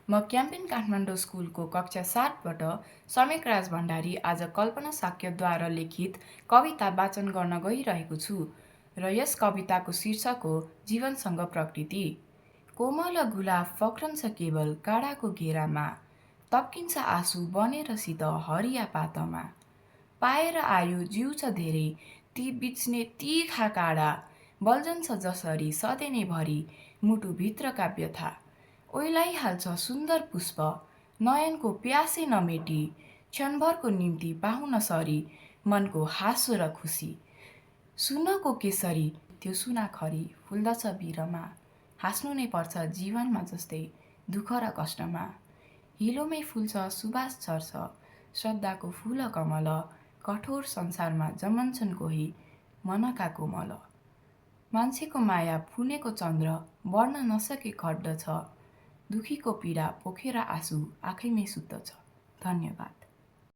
म क्याम्पेन काठमाडौँ स्कुलको कक्षा 7बाट समेक राज भण्डारी आज कल्पना साक्यद्वारा लिखित कविता वाचन गर्न गइरहेको छु र यस कविताको शीर्षक हो जीवनसँग प्रकृति। कोमल गुलाब फक्रन्छ केवल काँडाको घेरामा, तप्किन्छ आँसु बनेर सित हरिया पातमा। पाएर आयो जिउँछ धेरै ती बिच्ने तिखा काँडा, बल्झन्छ जसरी सधैँभरि मुटुभित्रका व्यथा। ओइलाइहाल्छ सुन्दर पुष्प नयनको प्यासै नमेटी, क्षणभरको निम्ति पाहुन सरी मनको हाँसो र खुसी। सुनको केसरी त्यो सुनाखरी फुल्दछ भिरमा, हाँस्नु नै पर्छ जीवनमा जस्तै दुःख र कष्टमा। हिलोमै फुल्छ सुबास झर्छ श्रद्धाको फूल कमल, कठोर संसारमा जमन्छन् कोही मनका कोमल। मान्छेको माया फुनेको चन्द्र बढ्न नसके खड्ड छ, दुखीको पीडा पोखेर आँसु आँखैमै सुत्दछ। धन्यवाद।